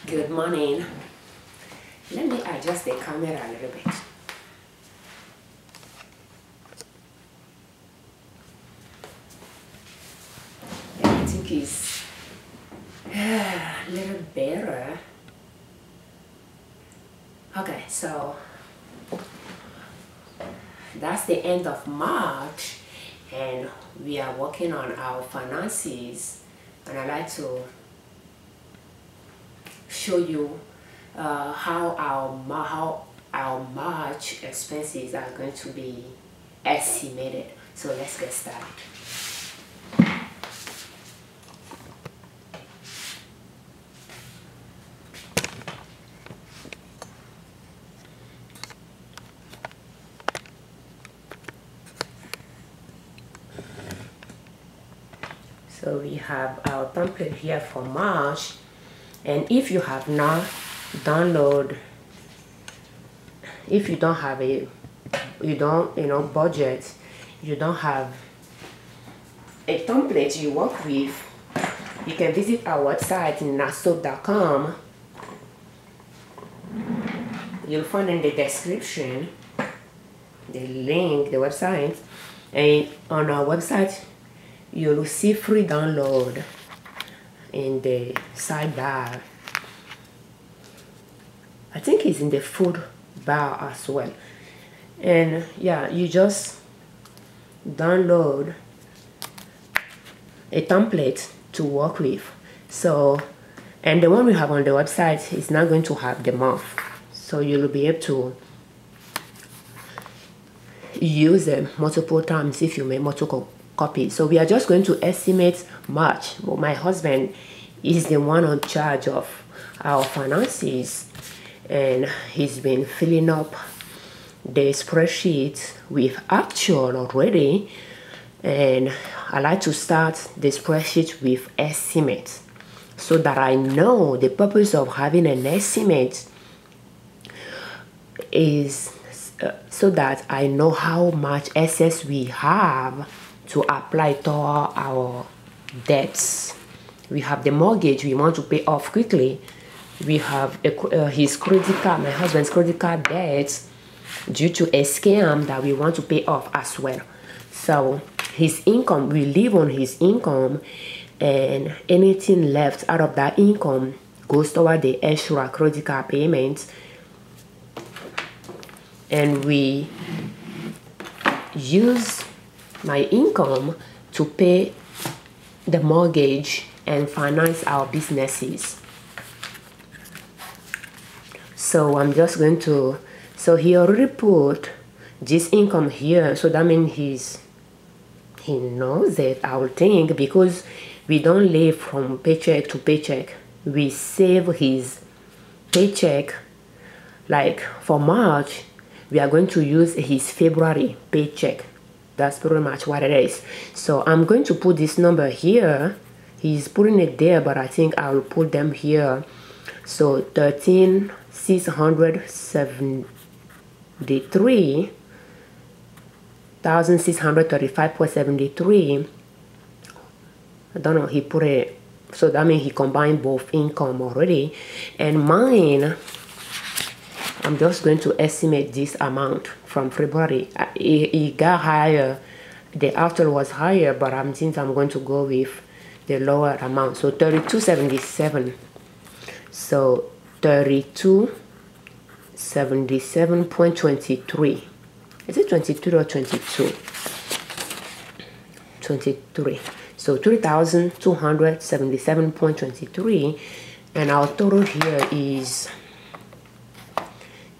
Good morning. Let me adjust the camera a little bit. I think it's a little better. Okay, so that's the end of March, and we are working on our finances, and I'd like to show you how our March expenses are going to be estimated. So let's get started. So we have our template here for March, and if you have not downloaded, if you don't have a, budget, you don't have a template you work with, you can visit our website naso.com. You'll find in the description the link, the website, and on our website you'll see free download in the sidebar. I think it's in the food bar as well. And yeah, you just download a template to work with. So, and the one we have on the website is not going to have the month, so you'll be able to use them multiple times if you make multiple copies. So we are just going to estimate March. Well, my husband is the one in charge of our finances, and he's been filling up the spreadsheet with actual already, and I like to start the spreadsheet with estimates so that I know. The purpose of having an estimate is so that I know how much excess we have to apply to our debts. We have the mortgage we want to pay off quickly. We have his credit card, my husband's credit card debts due to a scam that we want to pay off as well. So his income, we live on his income, and anything left out of that income goes toward the extra credit card payments. And we use my income to pay the mortgage and finance our businesses. So I'm just going to, so he already put this income here, so that means he knows it, I would think, because we don't live from paycheck to paycheck. We save his paycheck. Like for March, we are going to use his February paycheck. That's pretty much what it is. So I'm going to put this number here. He's putting it there, but I think I'll put them here. So 13,635.73. I don't know, he put it, so that means he combined both income already. And mine, I'm just going to estimate this amount from February. It got higher, the after was higher, but I'm going to go with the lower amount. So 32.77. So 32.77.23. Is it 23 or 22? 23. So 3,277.23, and our total here is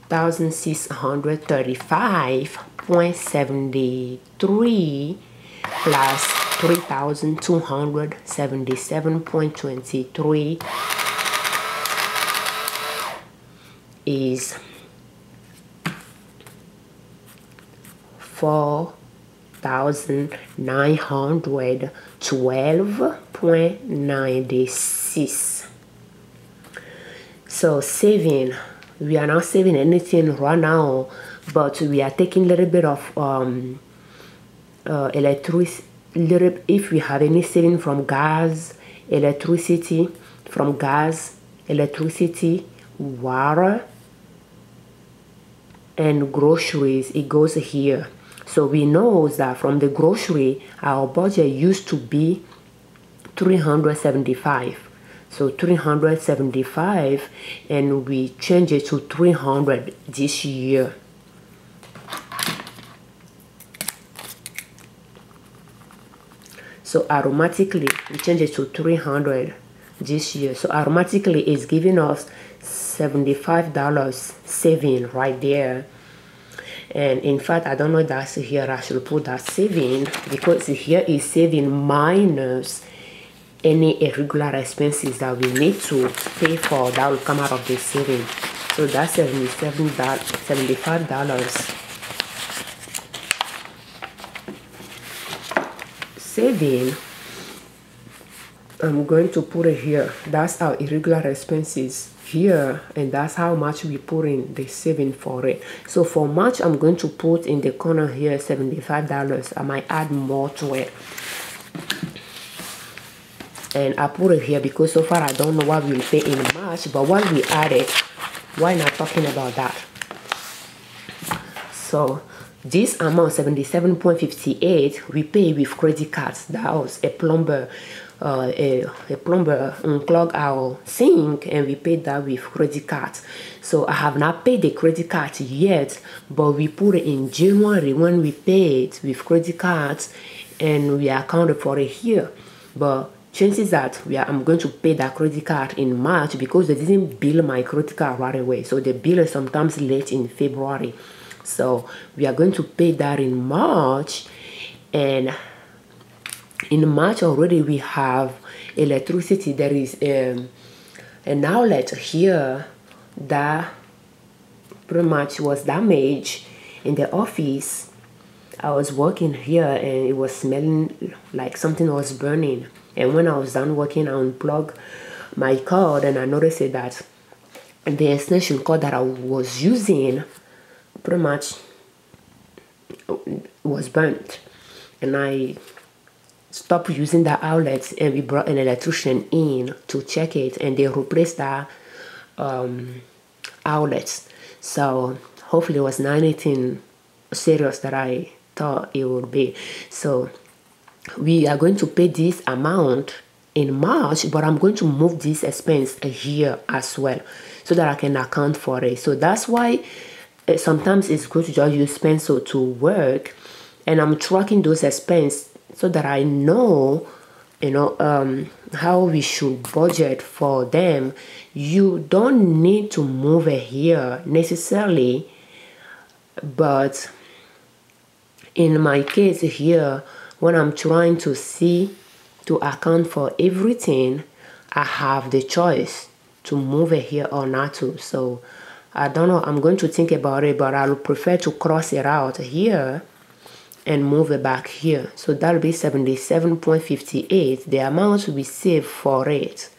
1,635.73 plus 3,277.23 is 4,912.96. So saving, we are not saving anything right now, but we are taking a little bit of electricity, if we have any saving from gas, electricity, from gas, electricity, water, and groceries. It goes here. So we know that from the grocery, our budget used to be 375. So 375, and we change it to 300 this year. So automatically we change it to 300 this year. So automatically it's giving us $75 saving right there. And in fact, I don't know that's here. I should put that saving, because here is saving minus any irregular expenses that we need to pay for that will come out of the saving. So that's $75 saving. I'm going to put it here. That's our irregular expenses here, and that's how much we put in the saving for it. So for March, I'm going to put in the corner here $75. I might add more to it, and I put it here because so far I don't know what we'll pay in March, but what we added, why not talking about that? So this amount, 77.58, we pay with credit cards. That was a plumber unclog our sink, and we paid that with credit cards. So I have not paid the credit card yet, but we put it in January when we paid with credit cards, and we accounted for it here. But chances that I'm going to pay that credit card in March, because they didn't bill my credit card right away. So they bill it sometimes late in February. So we are going to pay that in March. And in March already we have electricity. There is an outlet here that pretty much was damaged in the office. I was working here and it was smelling like something was burning. And when I was done working, I unplugged my cord, and I noticed that the extension cord that I was using pretty much was burnt. And I stopped using that outlet, and we brought an electrician in to check it, and they replaced that outlets. So hopefully it was not anything serious that I thought it would be. So we are going to pay this amount in March, but I'm going to move this expense here as well so that I can account for it. So that's why sometimes it's good to just use pencil to work, and I'm tracking those expenses so that I know, how we should budget for them. You don't need to move it here necessarily, but in my case here, when I'm trying to account for everything, I have the choice to move it here or not to. So I don't know, I'm going to think about it, but I'll prefer to cross it out here and move it back here. So that'll be 77.58, the amount we save for it.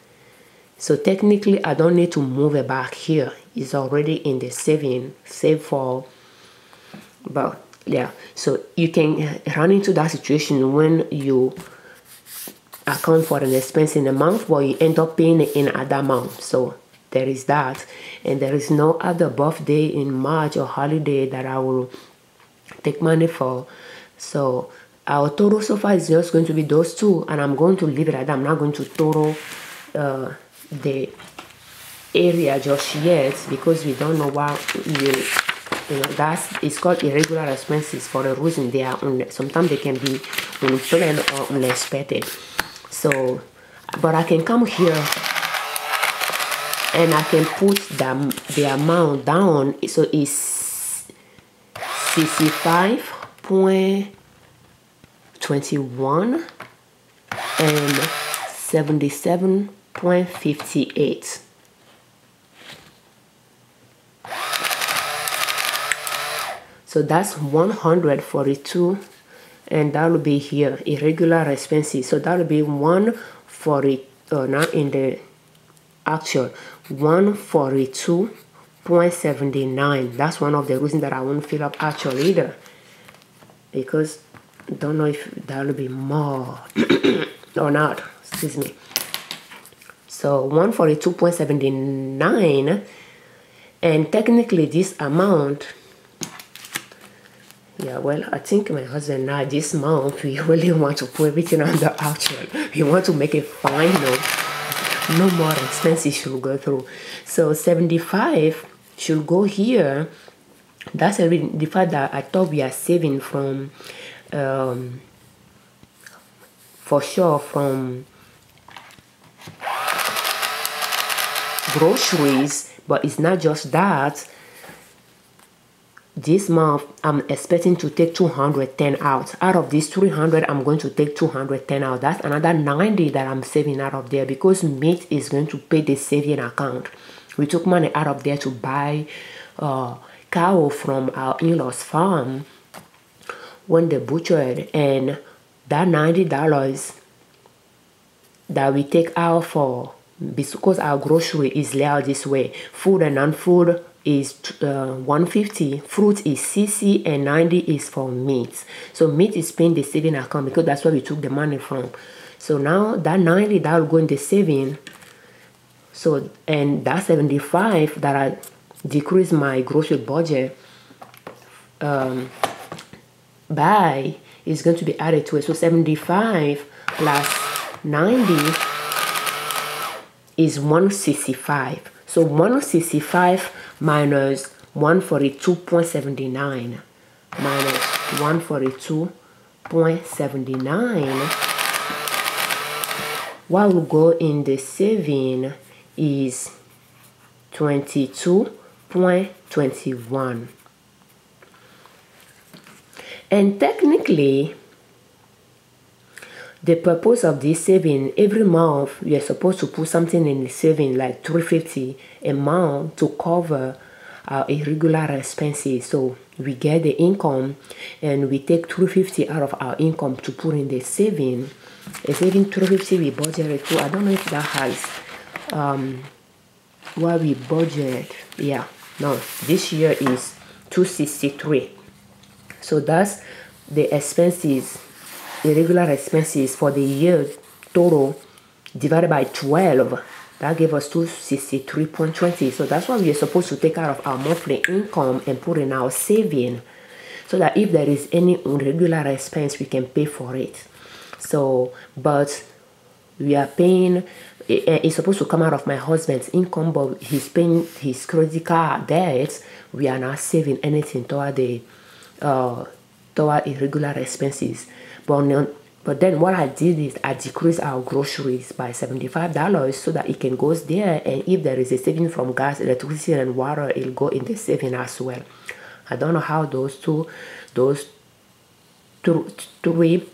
So technically I don't need to move it back here. It's already in the save for. But yeah, so you can run into that situation when you account for an expense in a month, but you end up paying it in other month. So there is that, and there is no other birthday in March or holiday that I will take money for. So our total so far is just going to be those two, and I'm going to leave it at that. I'm not going to total the area just yet, because we don't know what it's called irregular expenses for a reason. They are sometimes they can be unplanned or unexpected. So, but I can come here and I can put the amount down. So it's 65.21 and 77.58. So that's 142, and that will be here irregular expenses. So that will be 140, not in the actual 142.79. That's one of the reasons that I won't fill up actual either, because I don't know if that will be more or not. Excuse me. So 142.79, and technically this amount, yeah, well, I think my husband now this month we really want to put everything on the actual. We want to make it final. No more expenses should go through. So 75 should go here. That's the fact that I thought we are saving from, for sure, from groceries, but it's not just that. This month I'm expecting to take 210 out. Out of this 300, I'm going to take 210 out. That's another 90 that I'm saving out of there, because meat is going to pay the saving account. We took money out of there to buy cow from our in-laws farm when they butchered, and that $90 that we take out for, because our grocery is laid out this way, food and non-food is 150, fruit is 60, and 90 is for meat. So meat is paying the saving account because that's where we took the money from. So now that 90 that will go in the saving. So, and that 75 that I decrease my grocery budget by is going to be added to it. So 75 plus 90 is 165. So 165 minus 142.79 minus 142.79, what will go in the saving is 22.21. And technically, the purpose of this saving, every month we are supposed to put something in the saving, like $350 a month, to cover our irregular expenses. So we get the income and we take $350 out of our income to put in the saving. A saving $350 we budgeted to. I don't know if that has what we budget. Yeah, no, this year is $263. So that's the expenses, irregular expenses for the year total divided by 12. That gave us 263.20. So that's what we are supposed to take out of our monthly income and put in our saving, so that if there is any irregular expense, we can pay for it. So, but we are paying, it's supposed to come out of my husband's income, but he's paying his credit card debts. We are not saving anything toward the toward irregular expenses. But then what I did is I decreased our groceries by $75 so that it can go there, and if there is a saving from gas, electricity, and water, it'll go in the saving as well. I don't know how those three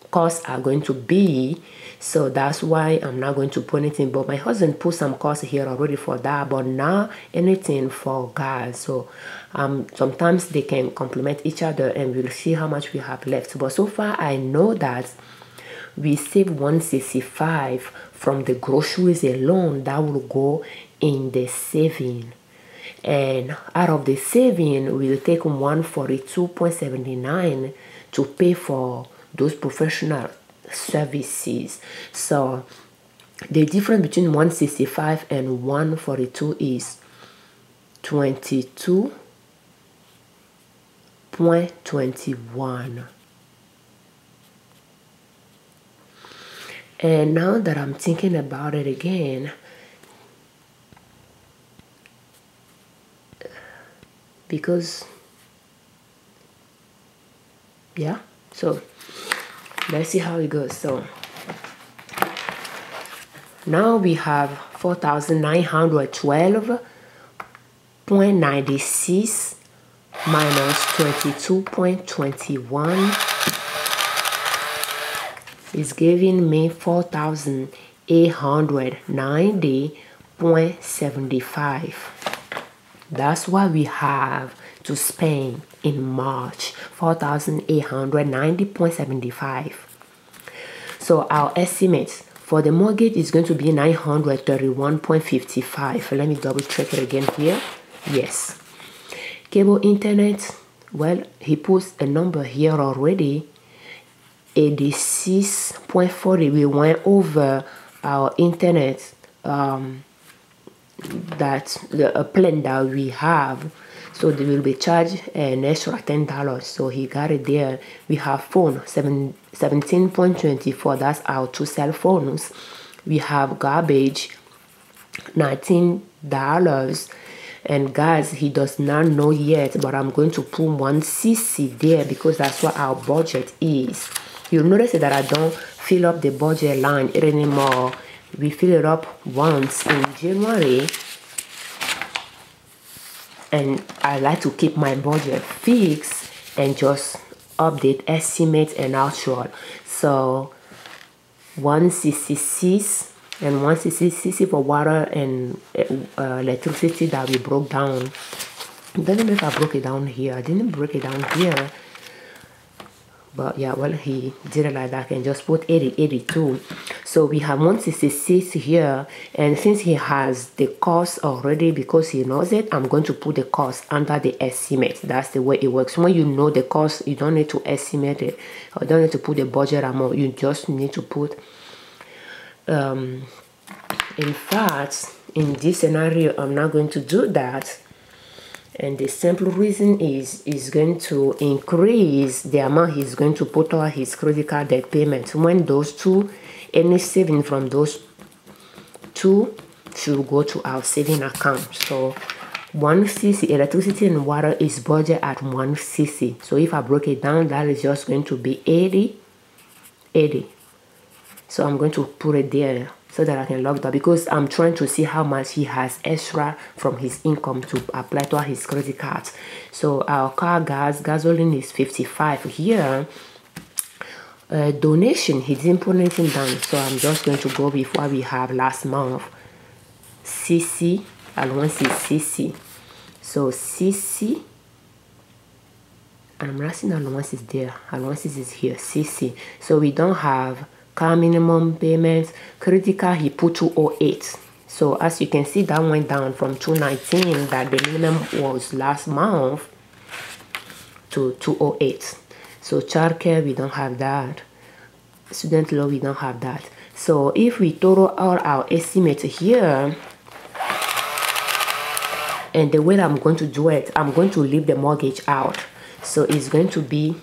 costs are going to be, so that's why I'm not going to put anything. But my husband put some costs here already for that, but not anything for gas. So sometimes they can complement each other, and we'll see how much we have left. But so far I know that we save 165 from the groceries alone. That will go in the saving, and out of the saving we'll take 142.79 to pay for those professional services. So the difference between 165 and 142 is 22.21. And now that I'm thinking about it again, because yeah, so let's see how it goes. So now we have 4,912.96 minus 22.21 is giving me 4,890.75. That's what we have to spend in March, 4,890.75. So our estimate for the mortgage is going to be 931.55. Let me double check it again here. Yes. Cable internet, well, he puts a number here already, 86.40. We went over our internet that a plan that we have, so they will be charged an extra $10. So he got it there. We have phone 17.24, that's our 2 cell phones. We have garbage $19, and gas he does not know yet, but I'm going to put 1 cc there because that's what our budget is. You'll notice that I don't fill up the budget line anymore. We fill it up once in January, and I like to keep my budget fixed and just update estimates and actual. So 1 cc and 1 cc for water and electricity that we broke down. It doesn't know if I broke it down here. I didn't break it down here, but yeah, well, he did it like that. I can just put 82. So we have 166 here, and since he has the cost already because he knows it, I'm going to put the cost under the estimate. That's the way it works. When you know the cost, you don't need to estimate it, or don't need to put the budget amount. You just need to put in fact, in this scenario, I'm not going to do that. And the simple reason is going to increase the amount he's going to put on his credit card debt payments. When those two, any saving from those two should go to our saving account. So 1 cc electricity and water is budget at 1 cc. So if I break it down, that is just going to be 80. So I'm going to put it there so that I can log that, because I'm trying to see how much he has extra from his income to apply to his credit cards. So our car gasoline is 55 here. Donation, he didn't put anything down, so I'm just going to go with what we have last month. CC, allowance is CC. So CC, I'm not seeing allowances there. Allowances is here, CC. So we don't have car minimum payments. Credit card, he put 208. So as you can see, that went down from 219 that the minimum was last month to 208. So childcare, we don't have that. Student loan, we don't have that. So if we total all our estimates here, and the way I'm going to do it, I'm going to leave the mortgage out. So it's going to be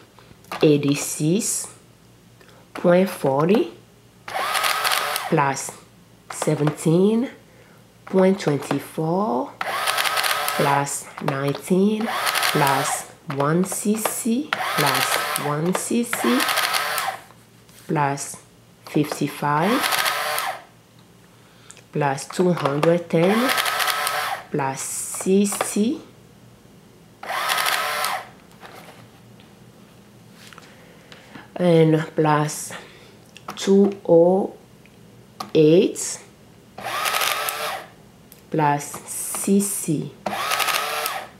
86.40 plus 17.24 plus 19 plus 1 cc plus 1 cc plus 55 plus 210 plus cc and plus 208 plus cc.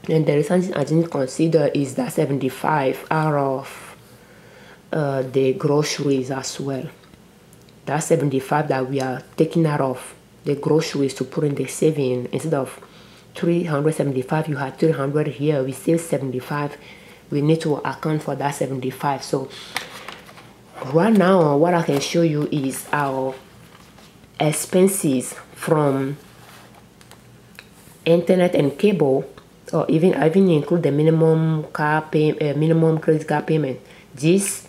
And the reason I didn't consider is that 75 out of the groceries as well. That's 75 that we are taking out of the groceries to put in the saving. Instead of 375, you had 300 here, we save 75. We need to account for that 75. So right now, what I can show you is our expenses from internet and cable, or even include the minimum minimum credit card payment. This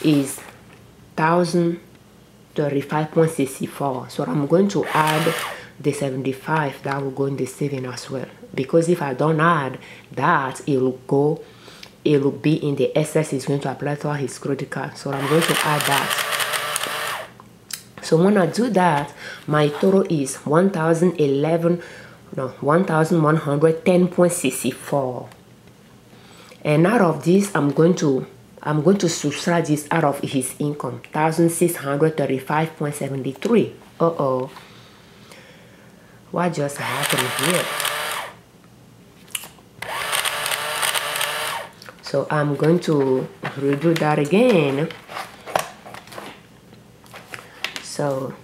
is 1,035.64. So I'm going to add the 75 that will go in the saving as well, because if I don't add that, it will be in the excess. Is going to apply to his credit card. So I'm going to add that. So when I do that, my total is 1,110.64. And out of this, I'm going to subtract this out of his income, 1,635.73. Uh-oh. What just happened here? So I'm going to redo that again. So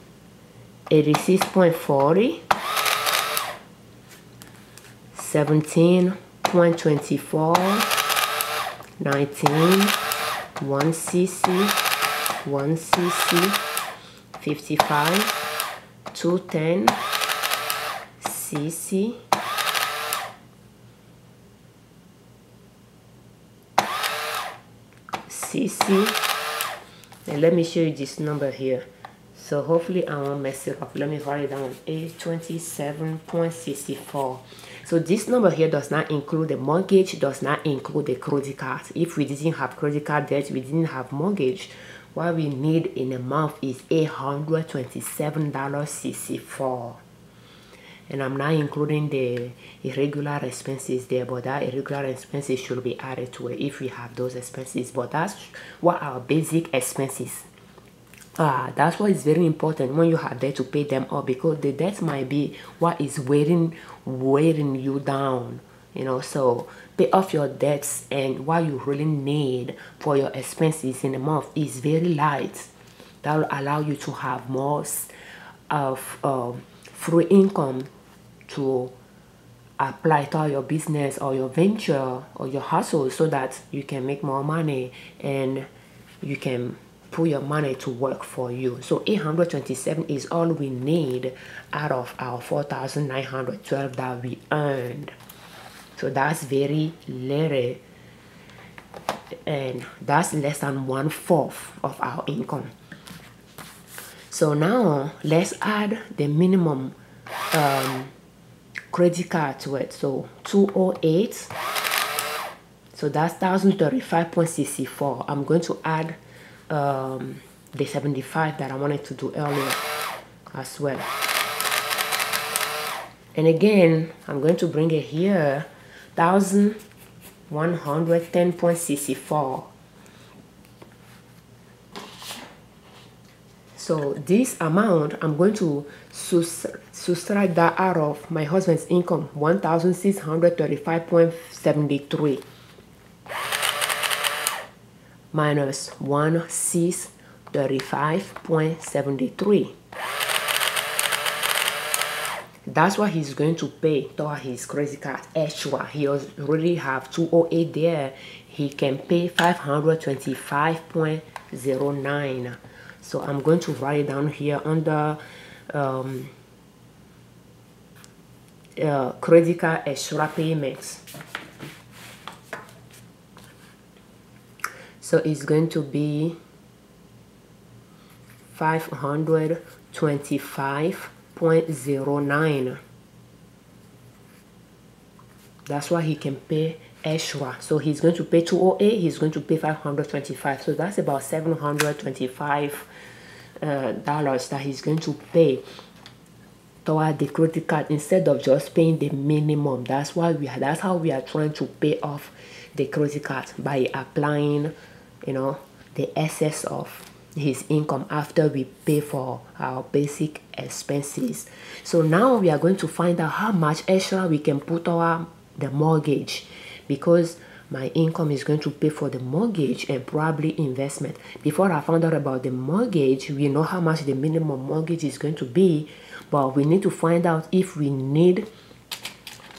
86.40, 17.24, 19, 1 cc, 1 cc, 55 210 cc and let me show you this number here, so hopefully I won't mess it up. Let me write it down. 827.64. So this number here does not include the mortgage, does not include the credit card. If we didn't have credit card debt, we didn't have mortgage, what we need in a month is $827.64. And I'm not including the irregular expenses there, but that irregular expenses should be added to it if we have those expenses. But that's what our basic expenses are. That's why it's very important when you have debt to pay them off, because the debt might be what is weighing you down, you know. So pay off your debts, and what you really need for your expenses in a month is very light. That will allow you to have more of free income to apply to your business or your venture or your hustle, so that you can make more money and you can put your money to work for you. So 827 is all we need out of our 4,912 that we earned. So that's very little, and that's less than 1/4 of our income. So now let's add the minimum credit card to it. So 208, so that's 1,035.64. I'm going to add the 75 that I wanted to do earlier as well. And again, I'm going to bring it here, 1,110.64. So this amount, I'm going to subtract that out of my husband's income, 1,635.73 minus 1,635.73. That's what he's going to pay toward his credit card extra. He already have 208 there. He can pay 525.09. So I'm going to write it down here under credit card extra payments. So it's going to be 525.09. That's why he can pay extra. So he's going to pay 208, he's going to pay 525. So that's about $725 that he's going to pay toward the credit card, instead of just paying the minimum. That's how we are trying to pay off the credit card, by applying, you know, the excess of his income after we pay for our basic expenses. So now we are going to find out how much extra we can put toward the mortgage, because my income is going to pay for the mortgage and probably investment. Before I found out about the mortgage, we know how much the minimum mortgage is going to be, but we need to find out if we need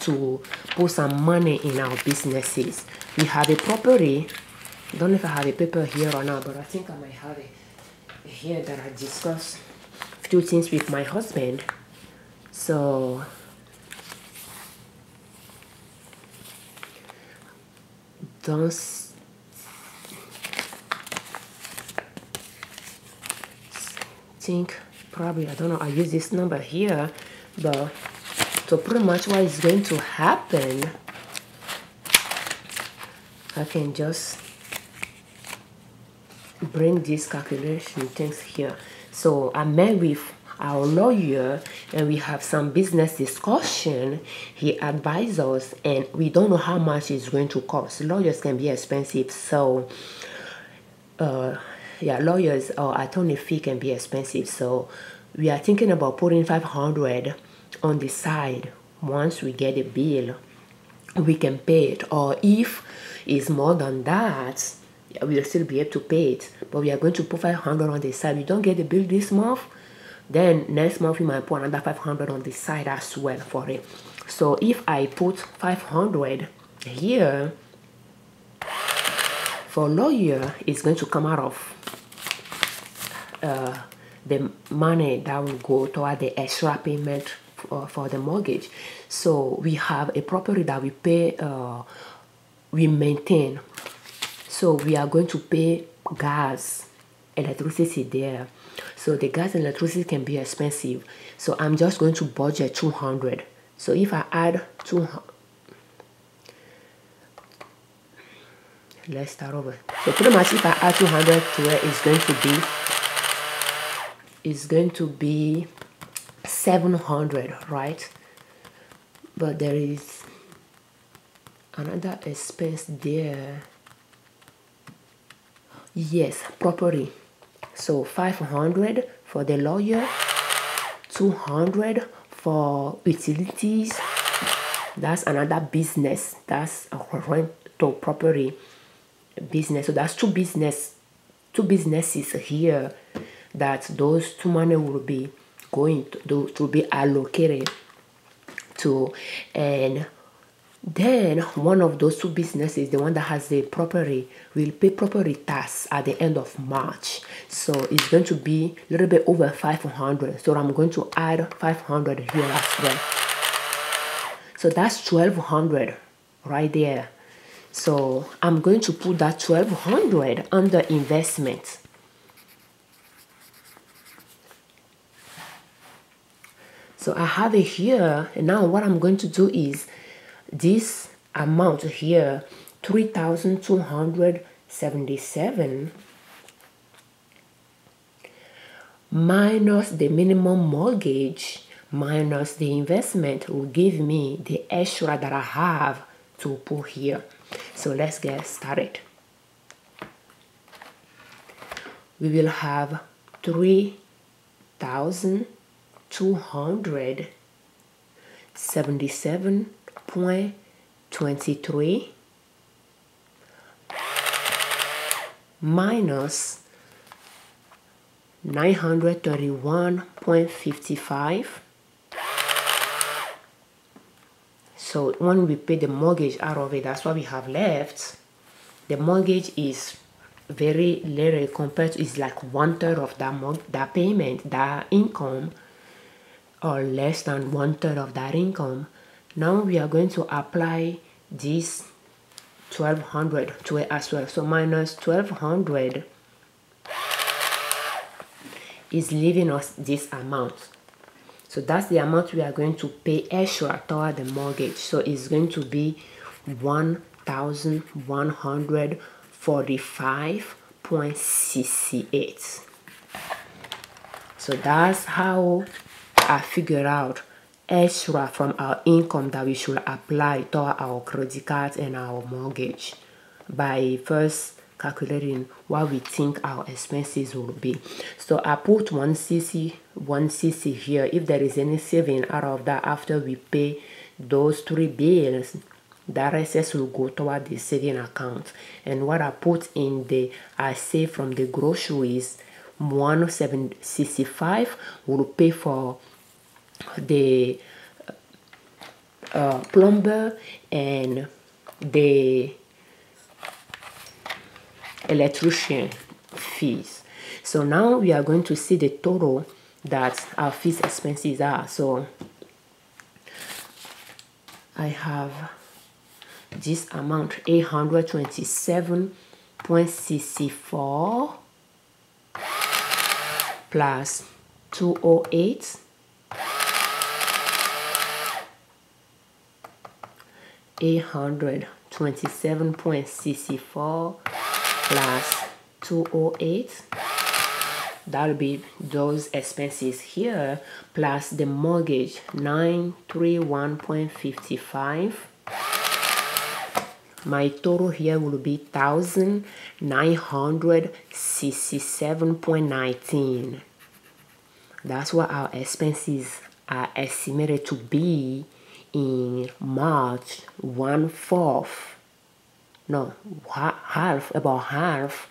to put some money in our businesses. We have a property. I don't know if I have a paper here or not, but I think I might have it here that I discussed a few things with my husband. So don't think, probably, I don't know, I use this number here, but so pretty much what is going to happen, I can just bring this calculation things here. So I met with our lawyer and we have some business discussion. He advised us, and we don't know how much it's going to cost. Lawyers can be expensive, so yeah, lawyers or attorney fee can be expensive. So we are thinking about putting 500 on the side. Once we get a bill, we can pay it, or if it's more than that, we'll still be able to pay it. But we are going to put 500 on the side. We don't get the bill this month, then next month we might put another 500 on the side as well for it. So if I put 500 here for lawyer, it's going to come out of the money that will go toward the extra payment for the mortgage. So we have a property that we pay, we maintain. So we are going to pay gas, electricity there. So the gas and electricity can be expensive. So I'm just going to budget 200. So if I add 200, let's start over. So pretty much if I add 200 to it, it's going to be 700, right? But there is another expense there. Yes, property. So 500 for the lawyer, 200 for utilities. That's another business. That's a rental property business. So that's two businesses here that those two money will be going to be allocated to. And then one of those two businesses, the one that has the property, will pay property tax at the end of March. So it's going to be a little bit over 500. So I'm going to add 500 here as well. So that's 1200 right there. So I'm going to put that 1200 under investment. So I have it here, and now what I'm going to do is this amount here, 3,277 minus the minimum mortgage minus the investment will give me the extra that I have to put here. So let's get started. We will have 3,277.23 minus 931.55. So when we pay the mortgage out of it, that's what we have left. The mortgage is very little compared to, it's like 1/3 of that payment, that income, or less than 1/3 of that income. Now we are going to apply this 1200 to it as well. So minus 1200 is leaving us this amount. So that's the amount we are going to pay extra toward the mortgage. So it's going to be 1,145.68. So that's how I figure out extra from our income that we should apply toward our credit cards and our mortgage, by first calculating what we think our expenses will be. So I put 1cc here. If there is any saving out of that after we pay those 3 bills, that excess will go toward the saving account. And what I put in the I save from the groceries, 165 will pay for the plumber and the electrician fees. So now we are going to see the total that our fees expenses are. So I have this amount, 827.64 plus 208 827.64 plus 208. That'll be those expenses here, plus the mortgage 931.55. My total here will be 1,967.19. That's what our expenses are estimated to be in March. 1/4, no, half, about half,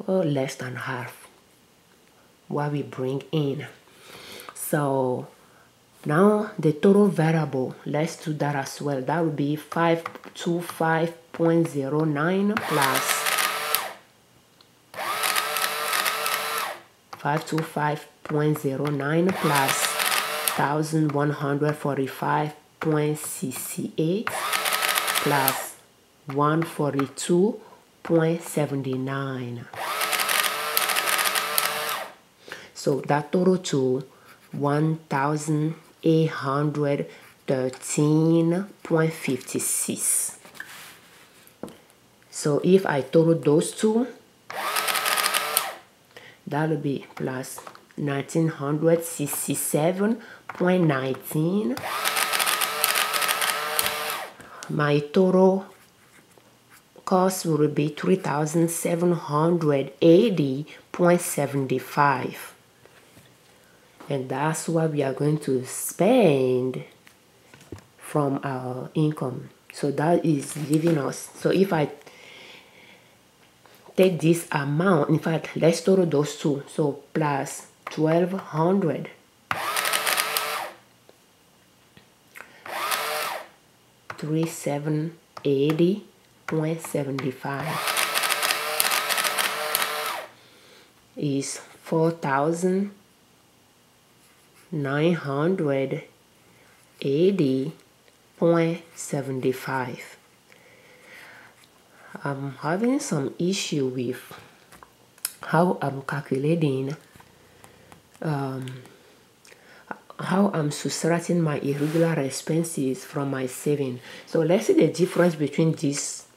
or less than half what we bring in. So now the total variable, let's do that as well. That would be 525.09 plus 525.09 plus 1145.68 plus 142.79. So that total to 1,813.56. So if I total those two, that will be plus 1,967.19. My total cost will be 3,780.75. And that's what we are going to spend from our income. So that is giving us, so if I take this amount, in fact, let's total those two. So plus 1,200 3,780.75 is 4,980.75. I'm having some issue with how I'm calculating, how I'm subtracting my irregular expenses from my saving. So let's see the difference between this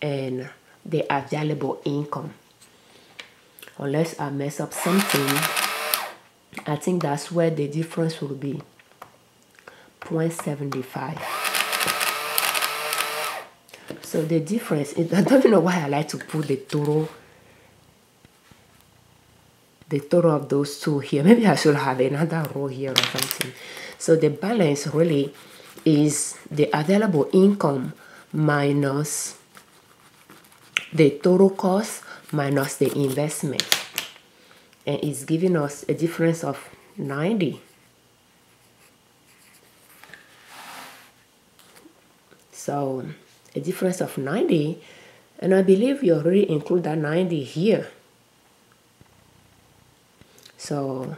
and the available income. Unless I mess up something, I think that's where the difference will be 0.75. So the difference, I don't even know why I like to put the total of those two here. Maybe I should have another row here or something. So the balance really is the available income minus the total cost minus the investment. And it's giving us a difference of 90. So a difference of 90, and I believe you already include that 90 here. So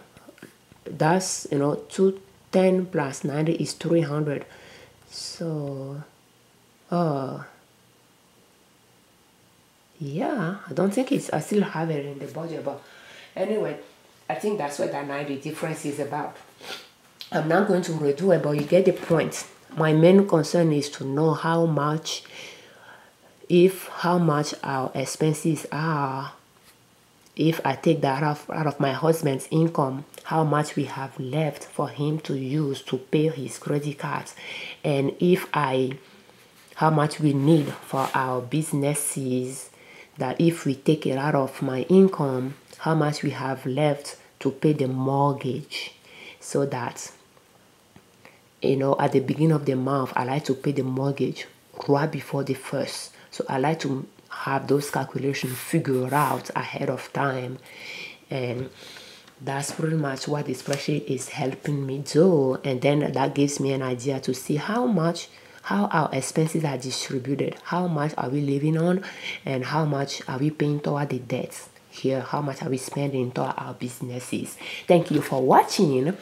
that's, 210 plus 90 is 300. So yeah, I don't think I still have it in the budget, but anyway, I think that's what that 90 difference is about. I'm not going to redo it, but you get the point. My main concern is to know how much our expenses are. If I take that out of my husband's income, how much we have left for him to use to pay his credit cards, and how much we need for our businesses, that if we take it out of my income, how much we have left to pay the mortgage. So that, at the beginning of the month, I like to pay the mortgage right before the first. So I like to have those calculations figured out ahead of time. And that's pretty much what this spreadsheet is helping me do. And then that gives me an idea to see how our expenses are distributed, how much are we living on, and how much are we paying toward the debts here, how much are we spending toward our businesses. Thank you for watching.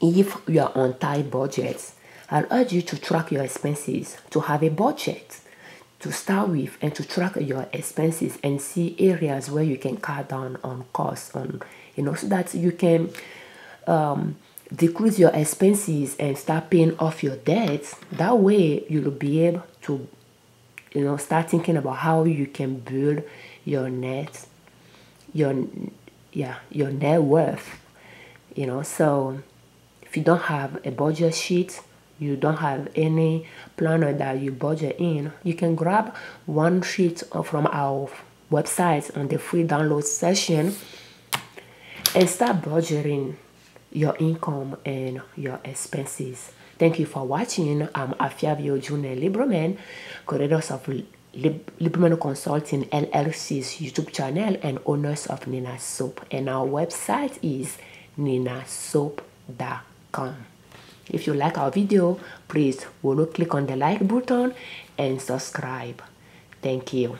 If you are on tight budgets, I'll urge you to track your expenses, to have a budget to start with, and to track your expenses and see areas where you can cut down on costs, so that you can decrease your expenses and start paying off your debts. That way you'll be able to start thinking about how you can build your net worth. So if you don't have a budget sheet, you don't have any planner that you budget in, you can grab one sheet from our website on the free download session and start budgeting your income and your expenses. Thank you for watching. I'm Afiavio June Liberman, creators of Liberman Consulting L.L.C's YouTube channel and owners of Nina Soap. And our website is ninasoap.com. If you like our video, please click on the like button and subscribe. Thank you.